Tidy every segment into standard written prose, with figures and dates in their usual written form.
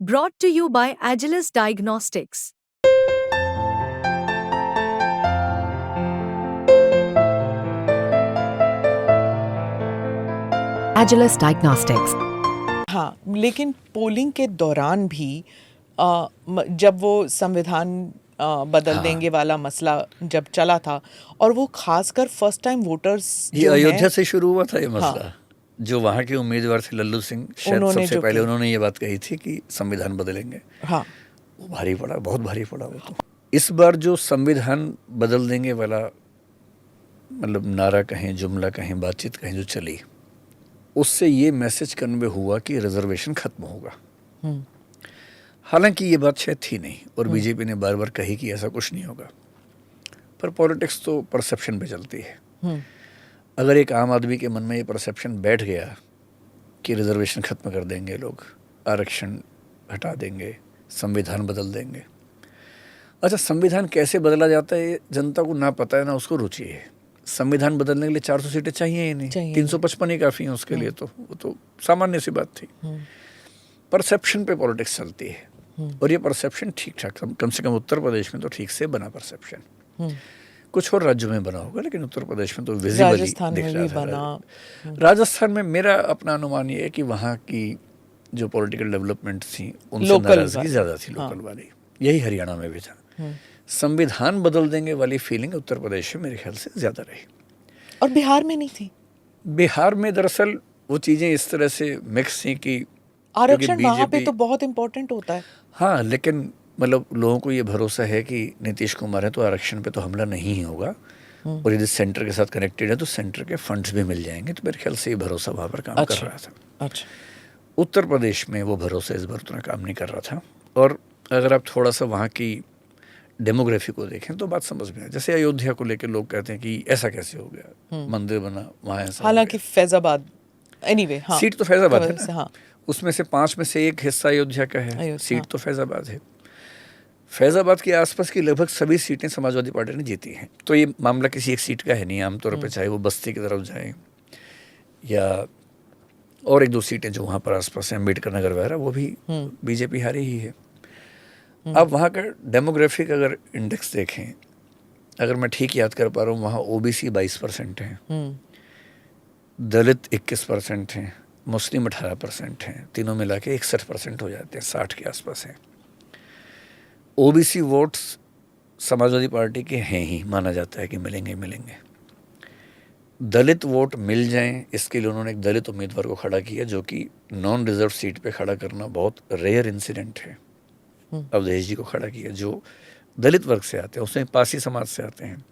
Brought to you by Agilus Diagnostics. Agilus Diagnostics. हाँ, लेकिन polling के दौरान भी जब वो संविधान बदल देंगे वाला मसला जब चला था, और वो खासकर फर्स्ट टाइम वोटर्स ये अयोध्या से शुरू हुआ था ये हाँ, मसला। जो वहाँ के उम्मीदवार थे लल्लू सिंह, शायद उन्होंने सबसे जो पहले की। उन्होंने ये बात कही थी कि संविधान बदलेंगे। हाँ, वो भारी पड़ा, बहुत भारी पड़ा वो तो। इस बार जो संविधान बदल देंगे वाला मतलब नारा कहें, जुमला कहें, बातचीत कहें जो चली, उससे ये मैसेज कन्वे हुआ कि रिजर्वेशन खत्म होगा। हालांकि ये बात शायद थी नहीं, और बीजेपी ने बार बार कही कि ऐसा कुछ नहीं होगा, पर पॉलिटिक्स तो परसेप्शन पे चलती है। अगर एक आम आदमी के मन में ये परसेप्शन बैठ गया कि रिजर्वेशन खत्म कर देंगे लोग, आरक्षण हटा देंगे, संविधान बदल देंगे। अच्छा, संविधान कैसे बदला जाता है जनता को ना पता है, ना उसको रुचि है। संविधान बदलने के लिए 400 सीटें चाहिए ही नहीं, 355 ही काफ़ी हैं उसके लिए, तो वो तो सामान्य सी बात थी। परसेप्शन पे पॉलिटिक्स चलती है, और ये परसेप्शन ठीक ठाक, कम से कम उत्तर प्रदेश में तो ठीक से बना परसेप्शन। कुछ और राज्यों में बना होगा, लेकिन उत्तर प्रदेश में तो विजिबली दिख रहा था। राजस्थान में मेरा अपना अनुमान ये है कि वहाँ की जो पॉलिटिकल डेवलपमेंट थी उनसे नाराजगी ज़्यादा थी, लोकल वाली। यही हरियाणा में भी था। संविधान बदल देंगे वाली फीलिंग उत्तर प्रदेश में मेरे ख्याल से ज़्यादा रही, और बिहार में नहीं थी। बिहार में दरअसल वो चीज़ें इस तरह से मिक्स थी कि आरक्षण वहाँ पे तो बहुत इम्पोर्टेंट होता है। हाँ, लेकिन मतलब लोगों को ये भरोसा है कि नीतीश कुमार है तो आरक्षण पे तो हमला नहीं ही होगा, और यदि सेंटर के साथ कनेक्टेड है तो सेंटर के फंड्स भी मिल जाएंगे, तो मेरे ख्याल से ये भरोसा वहाँ पर काम कर रहा था। अच्छा, उत्तर प्रदेश में वो भरोसा इस बार उतना काम नहीं कर रहा था। और अगर आप थोड़ा सा वहाँ की डेमोग्राफी को देखें तो बात समझ में आए। जैसे अयोध्या को लेकर लोग कहते हैं कि ऐसा कैसे हो गया, मंदिर बना वहाँ ऐसा, हालांकि फैजाबाद हाँ, सीट तो फैजाबाद है ना, हाँ, उसमें से 5 में से 1 हिस्सा अयोध्या का है, सीट तो फैजाबाद है। फैजाबाद के आसपास की लगभग सभी सीटें समाजवादी पार्टी ने जीती हैं। तो ये मामला किसी एक सीट का है नहीं, आमतौर पर चाहे वो बस्ती की तरफ जाए या और 1-2 सीटें जो वहाँ पर आसपास हैं, अम्बेडकर नगर वगैरह, वो भी बीजेपी हारी ही है। अब वहाँ का डेमोग्राफिक अगर इंडेक्स देखें, अगर मैं ठीक याद कर पा रहा हूँ, वहाँ ओबीसी 22% हैं, दलित 21% हैं, मुस्लिम 18% हैं, तीनों मिला के 61% हो जाते हैं, 60 के आसपास हैं। ओबीसी वोट्स समाजवादी पार्टी के हैं ही, माना जाता है कि मिलेंगे। दलित वोट मिल जाएं, इसके लिए उन्होंने एक दलित उम्मीदवार को खड़ा किया, जो कि नॉन रिजर्व सीट पे खड़ा करना बहुत रेयर इंसिडेंट है। अवधेश जी को खड़ा किया, जो दलित वर्ग से आते हैं, उसमें पासी समाज से आते हैं,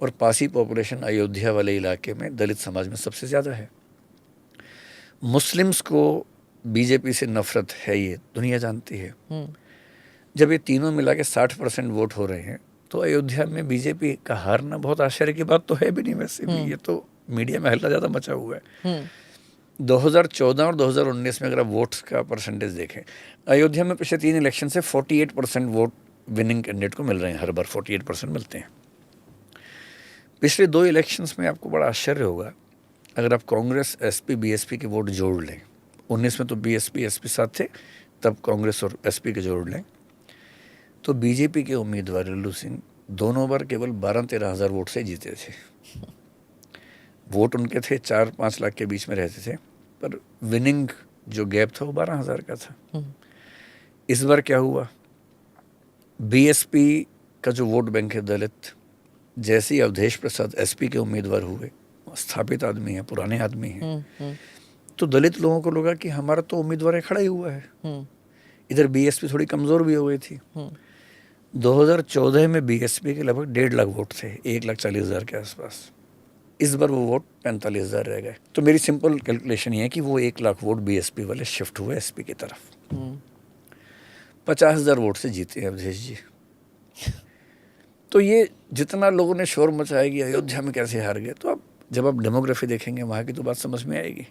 और पासी पॉपुलेशन अयोध्या वाले इलाके में दलित समाज में सबसे ज़्यादा है। मुस्लिम्स को बीजेपी से नफरत है, ये दुनिया जानती है। जब ये तीनों मिला के 60% वोट हो रहे हैं, तो अयोध्या में बीजेपी का हारना बहुत आश्चर्य की बात तो है भी नहीं। वैसे भी ये तो मीडिया में हल्ला ज़्यादा मचा हुआ है। 2014 और 2019 में अगर आप वोट्स का परसेंटेज देखें, अयोध्या में पिछले 3 इलेक्शन से 48% वोट विनिंग कैंडिडेट को मिल रहे हैं, हर बार 48% मिलते हैं। पिछले 2 इलेक्शंस में आपको बड़ा आश्चर्य होगा, अगर आप कांग्रेस, एसपी, बीएसपी के वोट जोड़ लें, 19 में तो बीएसपी, एसपी साथ थे, तब कांग्रेस और एसपी के जोड़ लें, तो बीजेपी के उम्मीदवार लल्लू सिंह दोनों बार केवल 12-13 हज़ार वोट से जीते थे। वोट उनके थे 4-5 लाख के बीच में रहते थे, पर विनिंग जो गैप था वो 12,000 का था। इस बार क्या हुआ, बीएसपी का जो वोट बैंक है दलित, जैसे ही अवधेश प्रसाद एसपी के उम्मीदवार हुए, स्थापित आदमी है, पुराने आदमी हैं, तो दलित लोगों को लगा कि हमारा तो उम्मीदवार खड़ा ही हुआ है। इधर बीएसपी थोड़ी कमज़ोर भी हो गई थी। 2014 में बीएसपी के लगभग 1.5 लाख वोट थे, 1,40,000 के आसपास। इस बार वो वोट 45,000 रह गए। तो मेरी सिंपल कैलकुलेशन ये है कि वो 1 लाख वोट बीएसपी वाले शिफ्ट हुए एसपी की तरफ। 50,000 वोट से जीते अवधेश जी। तो ये जितना लोगों ने शोर मचाया कि अयोध्या में कैसे हार गए, तो अब जब आप डेमोग्राफी देखेंगे वहाँ की तो बात समझ में आएगी।